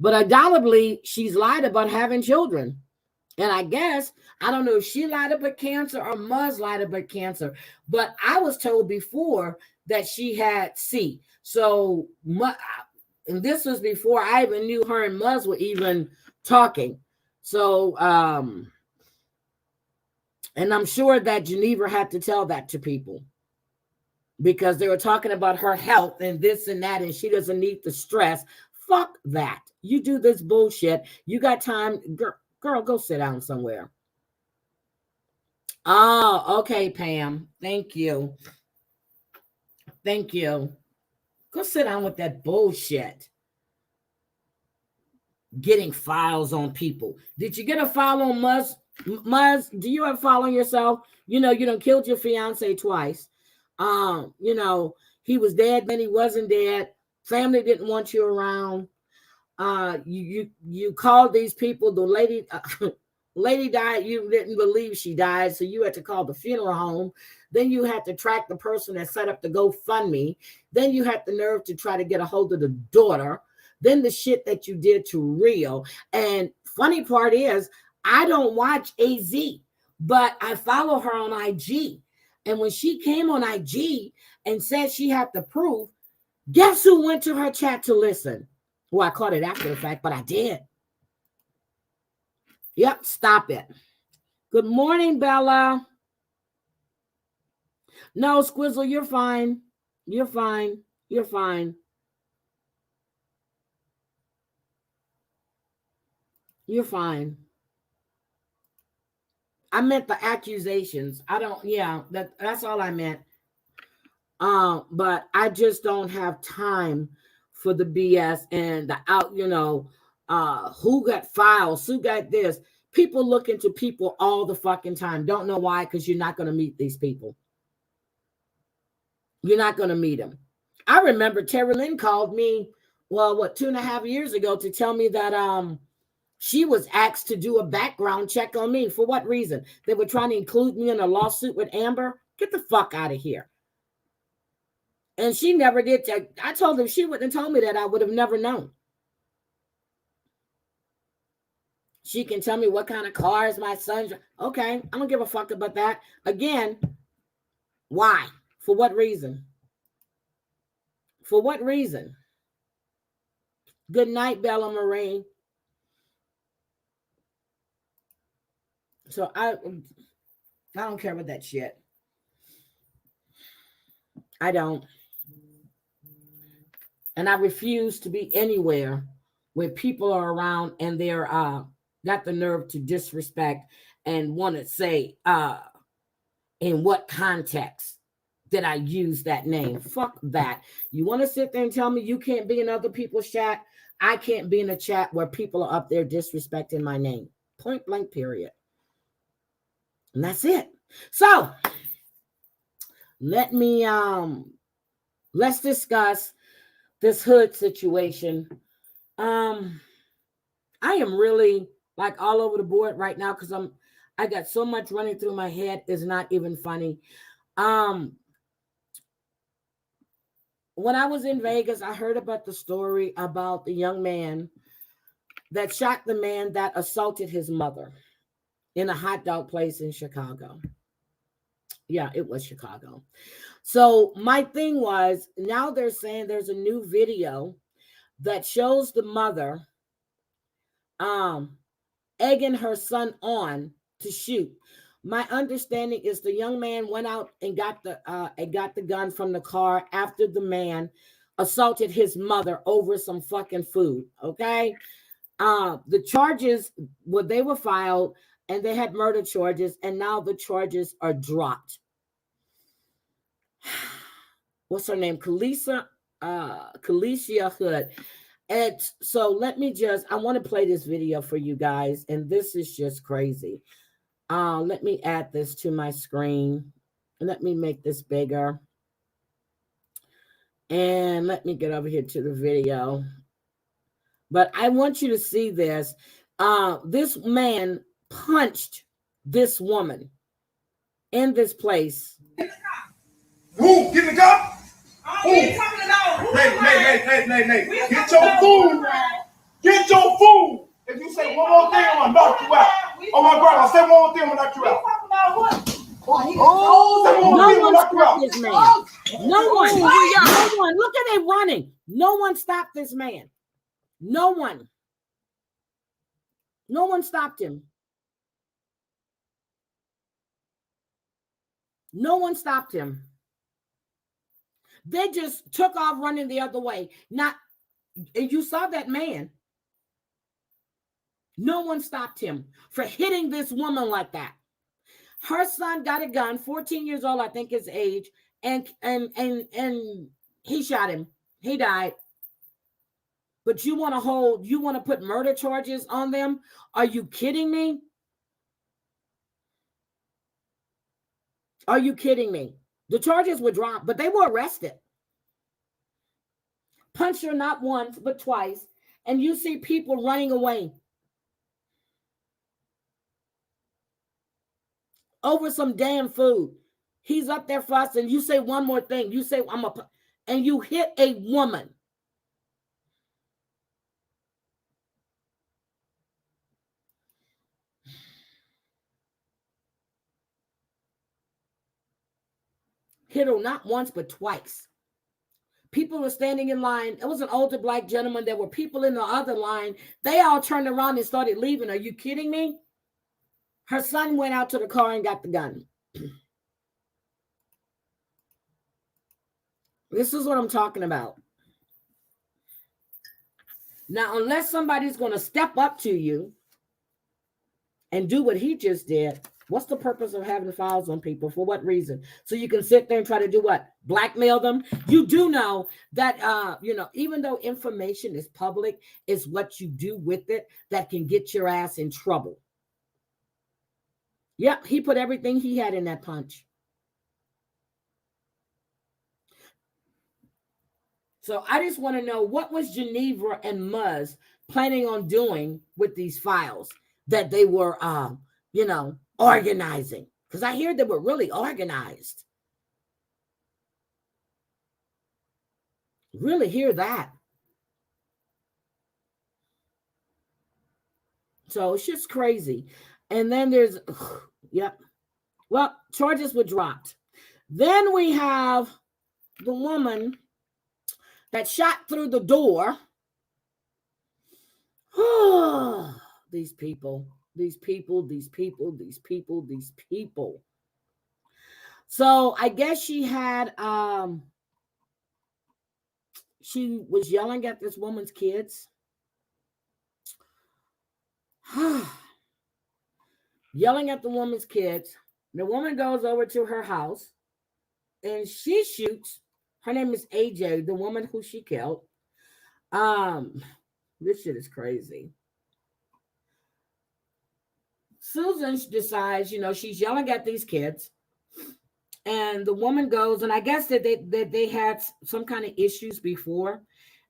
But undoubtedly, she's lied about having children. And I guess, I don't know if she lied about cancer or Muzz lied about cancer. But I was told before that she had C. So, and this was before I even knew her and Muzz were even talking. So, and I'm sure that Geneva had to tell that to people, because they were talking about her health and this and that, and she doesn't need the stress. Fuck that. You do this bullshit. You got time. Girl, go sit down somewhere. Oh, okay, Pam. Thank you. Go sit down with that bullshit. Getting files on people. Did you get a file on Muzz? Muzz, do you have a file on yourself? You know, you done killed your fiance twice. You know, he was dead, then he wasn't dead. Family didn't want you around. You called these people. The lady died. You didn't believe she died, so you had to call the funeral home. Then you had to track the person that set up the GoFundMe. Then you had the nerve to try to get a hold of the daughter. Then the shit that you did to Rio. And funny part is, I don't watch AZ, but I follow her on IG. And when she came on IG and said she had the proof, guess who went to her chat to listen? Well, I caught it after the fact, but I did. Yep, stop it. Good morning, Bella. No, Squizzle, you're fine. You're fine. I meant the accusations. That's all I meant. But I just don't have time for the BS and the who got files, who got this. People look into people all the fucking time. Don't know why, because you're not going to meet these people. You're not going to meet them. I remember Terry Lynn called me, 2.5 years ago to tell me that she was asked to do a background check on me. For what reason? They were trying to include me in a lawsuit with Amber. Get the fuck out of here. And she never did. I told her if she wouldn't have told me that, I would have never known. She can tell me what kind of cars my son's. Okay, I don't give a fuck about that. Again, why? For what reason? Good night, Bella Marie. So I don't care about that shit. I don't. And I refuse to be anywhere where people are around and they're got the nerve to disrespect and want to say in what context did I use that name. Fuck that. You want to sit there and tell me you can't be in other people's chat? I can't be in a chat where people are up there disrespecting my name. Point blank, period. And that's it. So let me let's discuss this hood situation. I am really like all over the board right now because I got so much running through my head. It's not even funny. When I was in Vegas, I heard about the story about the young man that shot the man that assaulted his mother in a hot dog place in Chicago. Yeah, it was Chicago. So my thing was, now they're saying there's a new video that shows the mother egging her son on to shoot. My understanding is the young man went out and got the gun from the car after the man assaulted his mother over some fucking food. Okay. The charges, well, they were filed and they had murder charges, and now the charges are dropped. What's her name? Kalicia Hood. And so I want to play this video for you guys, and this is just crazy. Let me add this to my screen. Let me make this bigger. And let me get over here to the video. But I want you to see this. This man punched this woman in this place. Who? Get the cop? Hey. Get your food. Get your food. If you say one more thing, I'm gonna knock you out. Oh my God, I say one more thing, I'm gonna knock you out. No one stopped this man. No one. Look at it running. No one stopped this man. No one. No one stopped him. No one stopped him. They just took off running the other way. And you saw that man. No one stopped him for hitting this woman like that. Her son got a gun, 14 years old, I think his age, and he shot him. He died. But you want to put murder charges on them? Are you kidding me? Are you kidding me? The charges were dropped, but they were arrested. Punched her not once, but twice. And you see people running away over some damn food. He's up there fussing. You say one more thing. You say, and you hit a woman. Hit her not once, but twice. People were standing in line. It was an older black gentleman. There were people in the other line. They all turned around and started leaving. Are you kidding me? Her son went out to the car and got the gun. This is what I'm talking about. Now, unless somebody's going to step up to you and do what he just did, what's the purpose of having files on people? For what reason? So you can sit there and try to do what? Blackmail them? You do know that, even though information is public, it's what you do with it that can get your ass in trouble. Yep, he put everything he had in that punch. So I just want to know, what was Geneva and Muzz planning on doing with these files that they were, organizing? Because I hear they were really organized. Really hear that. So it's just crazy. And then there's, well, charges were dropped. Then we have the woman that shot through the door. These people. So I guess she had, she was yelling at this woman's kids. Yelling at the woman's kids. The woman goes over to her house and she shoots. Her name is AJ, the woman who she killed. This shit is crazy. Susan decides, she's yelling at these kids. And the woman goes, and I guess that they had some kind of issues before.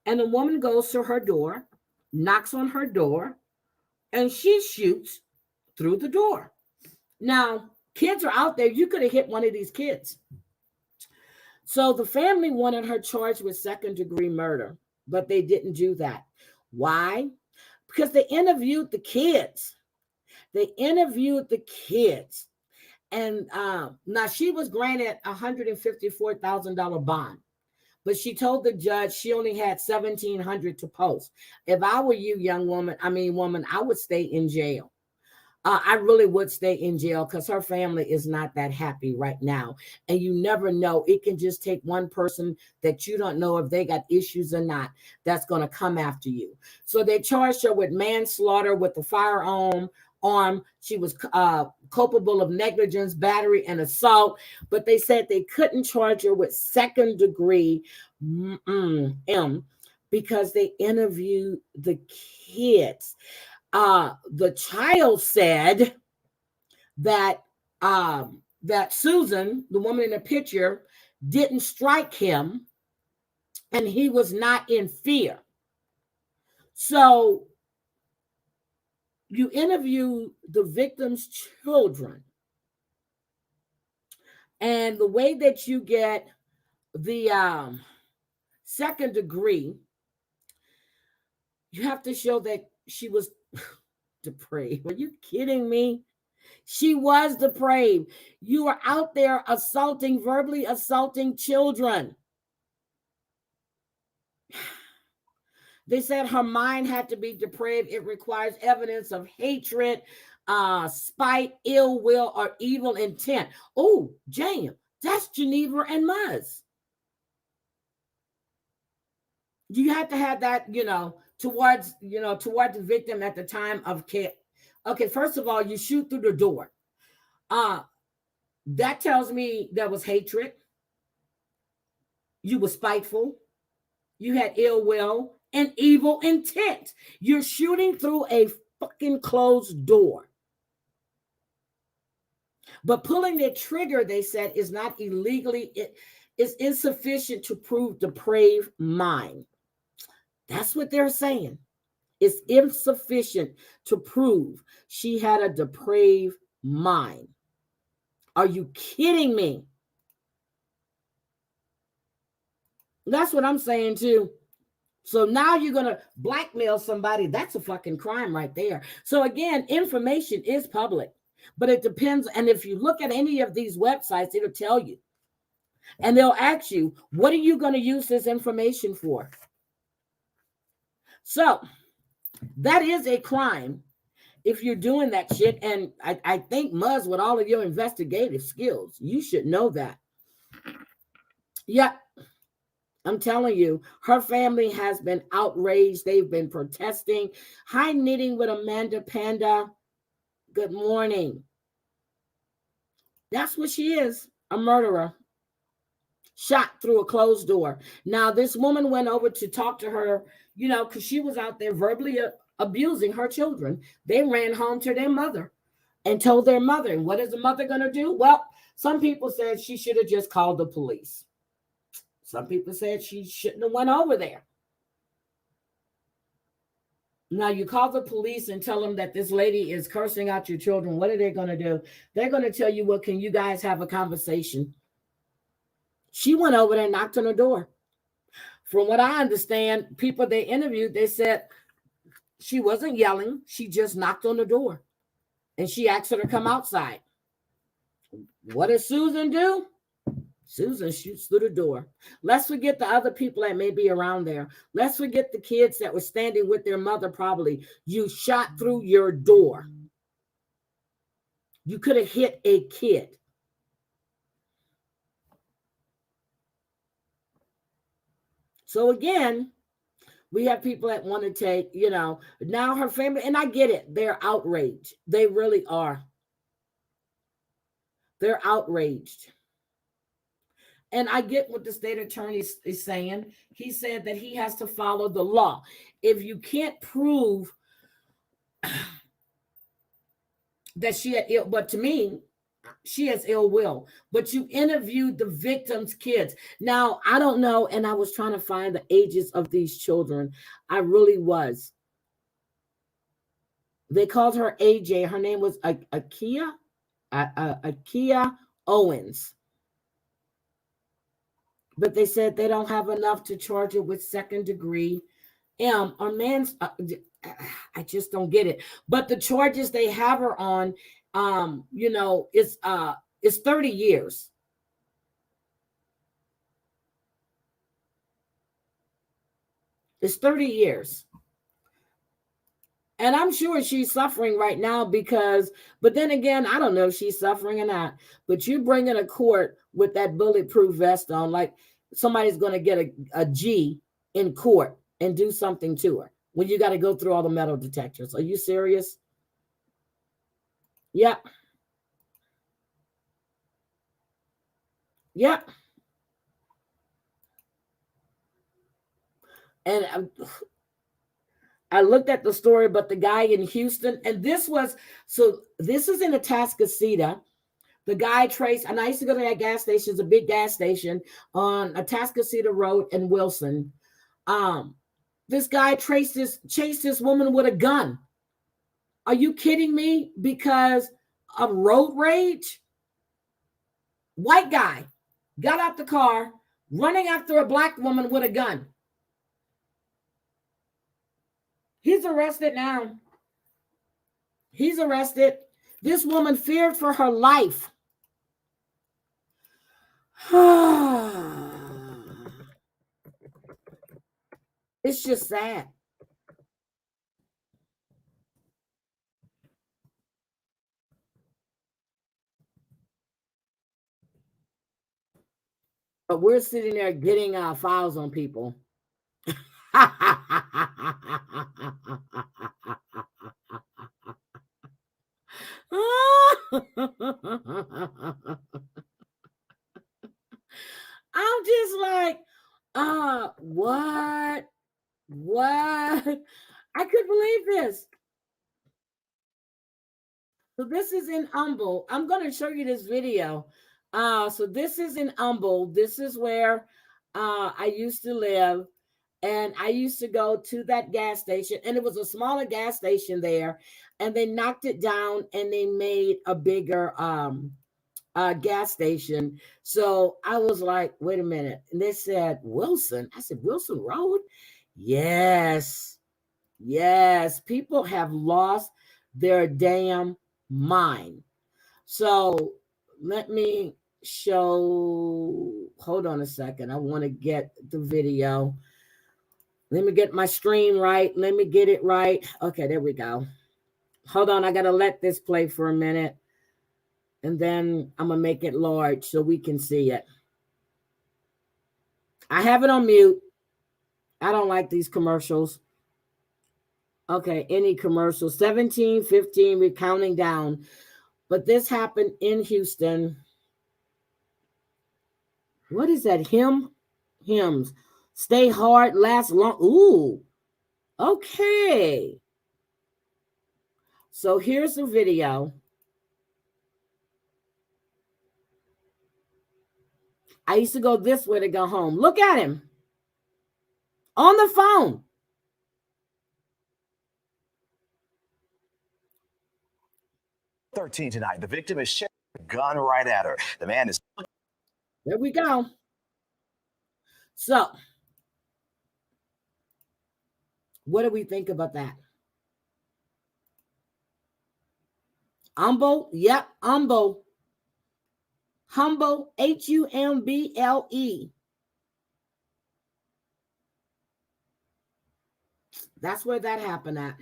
And the woman goes to her door, knocks on her door, and she shoots through the door. Now, kids are out there. You could have hit one of these kids. So the family wanted her charged with second-degree murder, but they didn't do that. Why? Because they interviewed the kids. And now she was granted $154,000 bond. But she told the judge she only had $1,700 to post. If I were you, woman, I would stay in jail. I really would stay in jail because her family is not that happy right now. And you never know. It can just take one person that you don't know if they got issues or not that's going to come after you. So they charged her with manslaughter with the firearm. She was culpable of negligence, battery, and assault. But they said they couldn't charge her with second degree because they interviewed the kids. The child said that that Susan, the woman in the picture, didn't strike him, and he was not in fear. So you interview the victim's children, and the way that you get the second degree, you have to show that she was depraved. Are you kidding me? She was depraved. You are out there verbally assaulting children. They said her mind had to be depraved. It requires evidence of hatred, spite, ill will, or evil intent. Oh, Jane, that's Geneva and Muzz. You have to have that, towards the victim at the time of care. Okay, first of all, you shoot through the door. That tells me there was hatred. You were spiteful. You had ill will and evil intent. You're shooting through a fucking closed door. But pulling the trigger, they said, is not illegally. It is insufficient to prove depraved mind. That's what they're saying. It's insufficient to prove she had a depraved mind. Are you kidding me? That's what I'm saying too. So now you're going to blackmail somebody. That's a fucking crime right there. So again, information is public, but it depends. And if you look at any of these websites, it'll tell you. And they'll ask you, what are you going to use this information for? So that is a crime if you're doing that shit. And I think, Muzz, with all of your investigative skills, you should know that. Yeah, I'm telling you, her family has been outraged. They've been protesting. Hi, Knitting with Amanda Panda. Good morning. That's what she is, a murderer. Shot through a closed door. Now, this woman went over to talk to her, because she was out there verbally abusing her children. They ran home to their mother and told their mother. And what is the mother going to do? Well, some people said she should have just called the police. Some people said she shouldn't have went over there. Now, you call the police and tell them that this lady is cursing out your children. What are they going to do? They're going to tell you, well, can you guys have a conversation? She went over there and knocked on the door. From what I understand, people they interviewed, they said she wasn't yelling. She just knocked on the door. And she asked her to come outside. What does Susan do? Susan shoots through the door. Let's forget the other people that may be around there. Let's forget the kids that were standing with their mother probably. You shot through your door. You could have hit a kid. So again, we have people that want to take, now her family, and I get it. They're outraged. They really are. They're outraged. And I get what the state attorney is saying. He said that he has to follow the law. If you can't prove that she had ill, but to me, she has ill will. But you interviewed the victim's kids. Now, I don't know, and I was trying to find the ages of these children. I really was. They called her AJ. Her name was Akia Owens. But they said they don't have enough to charge her with second degree or man's. I just don't get it. But the charges they have her on, is 30 years. It's 30 years. And I'm sure she's suffering right now because, but then again, I don't know if she's suffering or not. But you bring in a court with that bulletproof vest on, like somebody's going to get a G in court and do something to her when you got to go through all the metal detectors. Are you serious? Yep. Yep. And I looked at the story, but the guy in Houston, and this is in Atascocita. The guy traced, and I used to go to that gas station. It's a big gas station on Atascocita Road in Wilson. This guy chased this woman with a gun. Are you kidding me? Because of road rage? White guy got out the car, running after a black woman with a gun. He's arrested now. He's arrested. This woman feared for her life. It's just sad. But we're sitting there getting our files on people. I'm just like, what? I couldn't believe this. So this is in Humble. I'm going to show you this video. So this is in Humble. This is where I used to live. And I used to go to that gas station. And it was a smaller gas station there. And they knocked it down and they made a bigger gas station. So I was like, wait a minute. And they said, Wilson. I said, Wilson Road? Yes. People have lost their damn mind. So let me show. Hold on a second. I want to get the video. Let me get my stream right. Let me get it right. Okay, there we go. Hold on. I got to let this play for a minute. And then I'm going to make it large so we can see it. I have it on mute. I don't like these commercials. Okay, any commercial. 17, 15, we're counting down. But this happened in Houston. What is that? Hymns. Stay hard, last long. Ooh, okay. So here's the video. I used to go this way to go home. Look at him on the phone. .13 tonight. The victim is sharing a gun right at her. The man is. There we go. So, what do we think about that? Humble, yep, humble. Humble, Humble. That's where that happened at.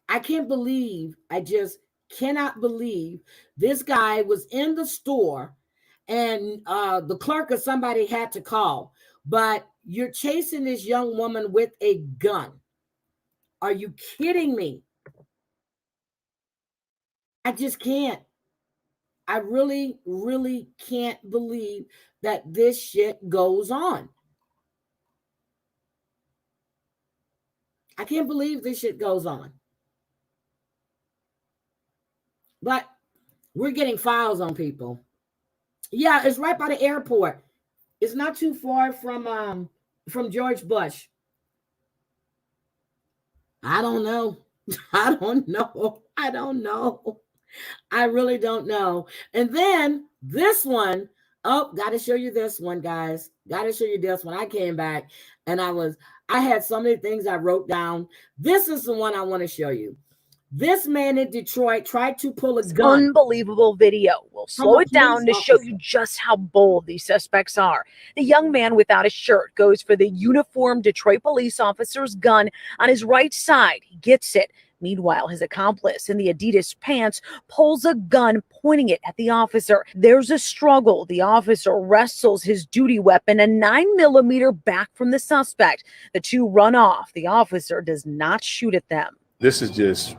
I can't believe, I just cannot believe this guy was in the store and the clerk or somebody had to call, but you're chasing this young woman with a gun. Are you kidding me? I just can't. I really, really can't believe that this shit goes on. I can't believe this shit goes on. But we're getting files on people. Yeah, it's right by the airport. It's not too far from George Bush. I don't know. I don't know. I really don't know. And then this one, got to show you this one, guys. Got to show you this one. I came back and I had so many things I wrote down. This is the one I want to show you. This man in Detroit tried to pull a gun. Unbelievable video. We'll slow it down to show you just how bold these suspects are. The young man without a shirt goes for the uniformed Detroit police officer's gun on his right side. He gets it. Meanwhile, his accomplice in the Adidas pants pulls a gun, pointing it at the officer. There's a struggle. The officer wrestles his duty weapon, a 9mm, back from the suspect. The two run off. The officer does not shoot at them. This is just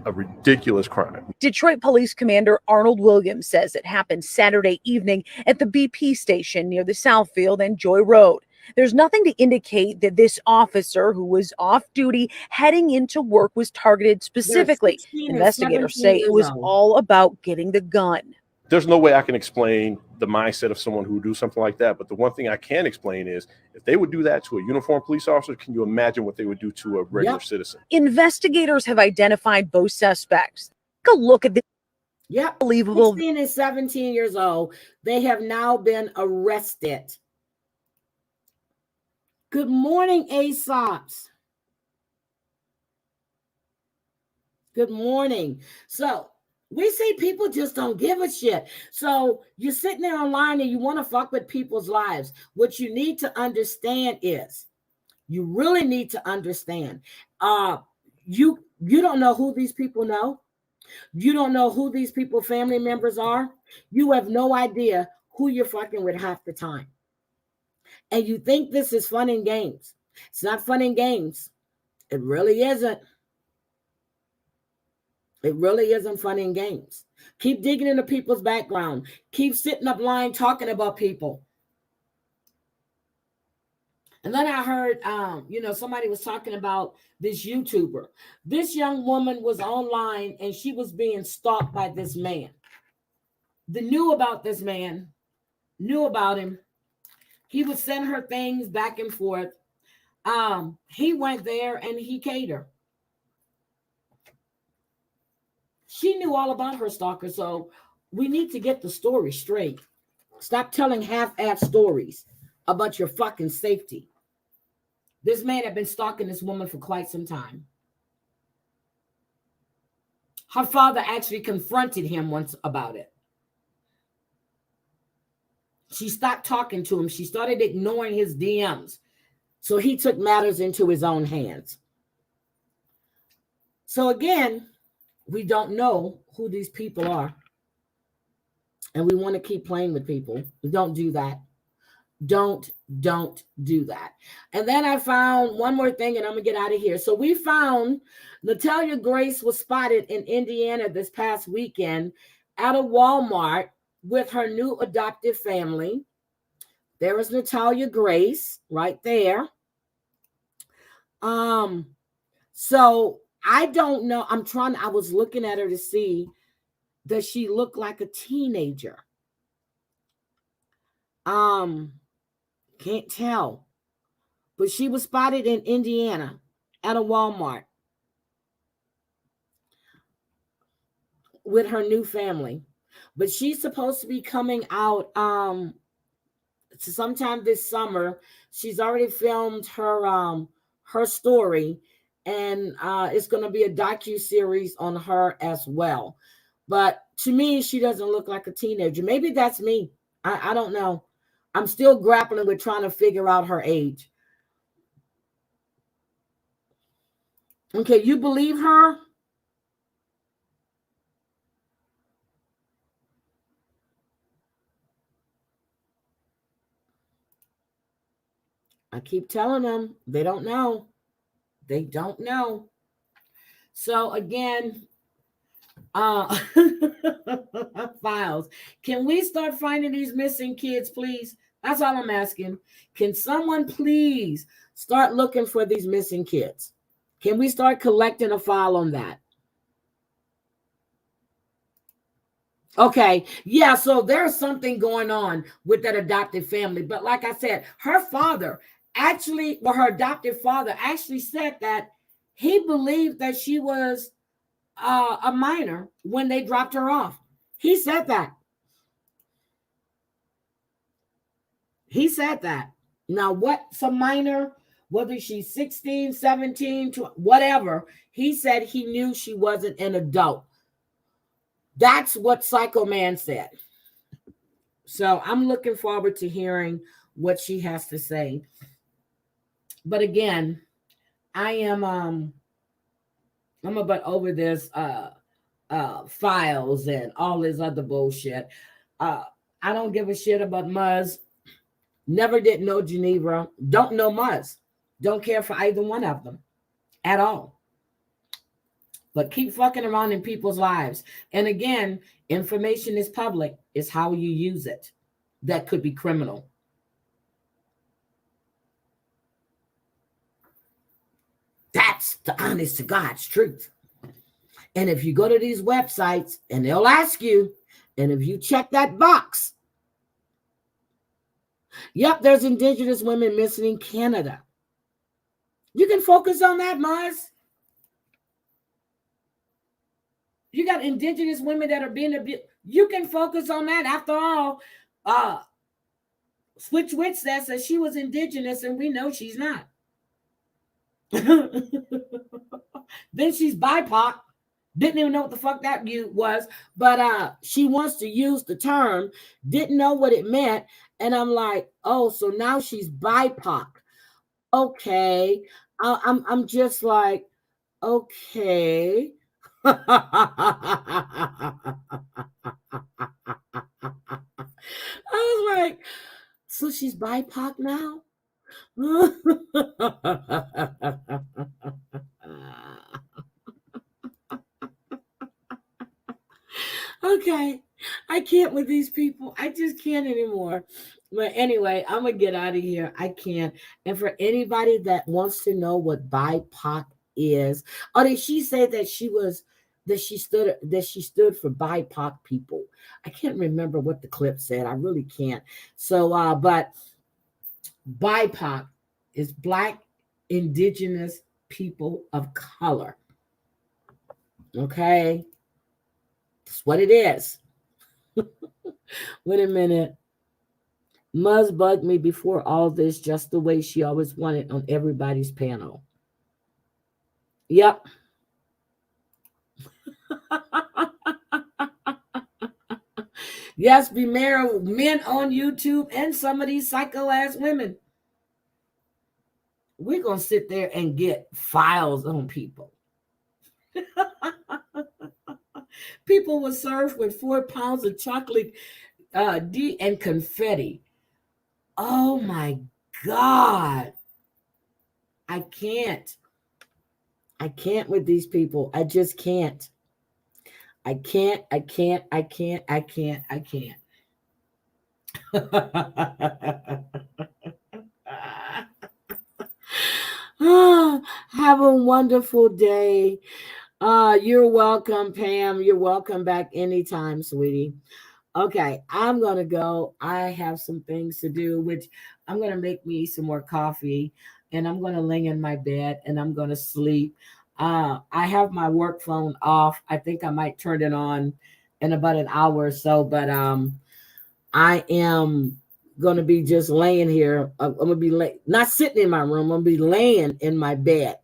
a ridiculous crime. Detroit Police Commander Arnold Williams says it happened Saturday evening at the BP station near the Southfield and Joy Road. There's nothing to indicate that this officer, who was off duty heading into work, was targeted specifically. Investigators say it was all about getting the gun. There's no way I can explain the mindset of someone who would do something like that. But the one thing I can explain is if they would do that to a uniformed police officer, can you imagine what they would do to a regular citizen? Investigators have identified both suspects. Take a look at this. Unbelievable. 16 and 17 years old. They have now been arrested. Good morning, Aesops. Good morning. So we see people just don't give a shit. So you're sitting there online and you want to fuck with people's lives. What you need to understand is, you really need to understand, you don't know who these people know. You don't know who these people family members are. You have no idea who you're fucking with half the time. And you think this is fun and games. It's not fun and games. It really isn't. It really isn't fun and games. Keep digging into people's background. Keep sitting up lying, talking about people. And then I heard, somebody was talking about this YouTuber. This young woman was online and she was being stalked by this man. They knew about this man, knew about him. He would send her things back and forth. He went there and he catered. She knew all about her stalker, so we need to get the story straight. Stop telling half-ass stories about your fucking safety. This man had been stalking this woman for quite some time. Her father actually confronted him once about it. She stopped talking to him. She started ignoring his DMs. So he took matters into his own hands. So again, we don't know who these people are. And we want to keep playing with people. Don't do that. Don't do that. And then I found one more thing, and I'm going to get out of here. So we found Natalia Grace was spotted in Indiana this past weekend at a Walmart with her new adoptive family. There is Natalia Grace right there. So I don't know. I was looking at her to see, does she look like a teenager? Can't tell. But she was spotted in Indiana at a Walmart with her new family. But she's supposed to be coming out sometime this summer. She's already filmed her story, and it's going to be a docu-series on her as well. But to me, she doesn't look like a teenager. Maybe that's me. I don't know. I'm still grappling with trying to figure out her age. Okay, you believe her? I keep telling them they don't know. They don't know. So again, files. Can we start finding these missing kids, please? That's all I'm asking. Can someone please start looking for these missing kids? Can we start collecting a file on that? Okay, yeah, so there's something going on with that adopted family. But like I said, her father actually, or her adopted father actually said that he believed that she was a minor when they dropped her off. He said that. He said that. Now, what's a minor? whether she's 16, 17, whatever. He said he knew she wasn't an adult. That's what Psycho Man said. So I'm looking forward to hearing what she has to say. But again, I'm about over this files and all this other bullshit. I don't give a shit about Muzz. Never did know Geneva. Don't know Muzz. Don't care for either one of them at all. But keep fucking around in people's lives. And again, information is public. It's how you use it that could be criminal. That's the honest to God's truth. And if you go to these websites and they'll ask you, and if you check that box, yep, there's Indigenous women missing in Canada. You can focus on that, Mars. You got Indigenous women that are being abused. You can focus on that. After all, Switch Witch says that she was Indigenous, and we know she's not. Then she's BIPOC. Didn't even know what the fuck that was, but she wants to use the term. Didn't know what it meant, and I'm like, oh, so now she's BIPOC. Okay, I'm just like, okay. I was like, so she's BIPOC now? Okay, I can't with these people. I just can't anymore. But anyway, I'm gonna get out of here. I can't. And for anybody that wants to know what BIPOC is, or did she say that she stood for BIPOC people? I can't remember what the clip said. I really can't. So, but BIPOC is Black Indigenous People of Color. Okay, that's what it is. Wait a minute. Muzz bugged me before all this, just the way she always wanted on everybody's panel. Yep. Yes, be married men on YouTube and some of these psycho ass women. We're going to sit there and get files on people. People were served with 4 pounds of chocolate and confetti. Oh my God. I can't with these people. I just can't. I can't. Have a wonderful day. You're welcome, Pam. You're welcome back anytime, sweetie. Okay, I'm going to go. I have some things to do, which I'm going to make me some more coffee, and I'm going to lay in my bed, and I'm going to sleep. I have my work phone off. I think I might turn it on in about an hour or so, but I am going to be just laying here. I'm going to be not sitting in my room. I'm going to be laying in my bed.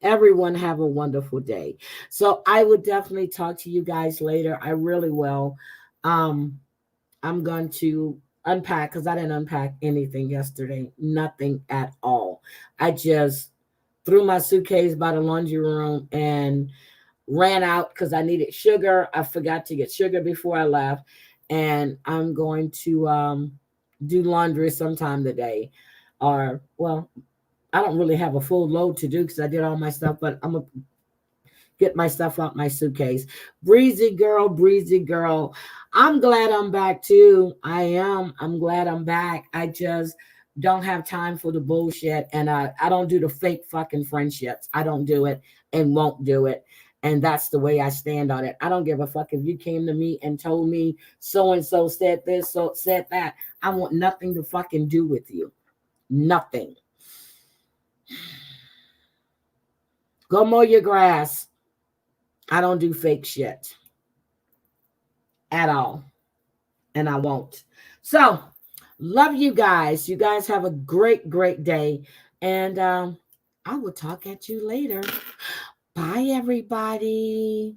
Everyone have a wonderful day. So I would definitely talk to you guys later. I really will. I'm going to unpack because I didn't unpack anything yesterday. Nothing at all. I just threw my suitcase by the laundry room and ran out because I needed sugar. I forgot to get sugar before I left. And I'm going to do laundry sometime today. Or, well, I don't really have a full load to do because I did all my stuff, but I'm going to get my stuff out my suitcase. Breezy girl. I'm glad I'm back too. I am. I'm glad I'm back. I just don't have time for the bullshit. And I don't do the fake fucking friendships. I don't do it and won't do it. And that's the way I stand on it. I don't give a fuck if you came to me and told me so-and-so said this, so said that. I want nothing to fucking do with you. Nothing. Go mow your grass. I don't do fake shit at all. And I won't. So Love you guys. You guys have a great, great day. And I will talk at you later. Bye, everybody.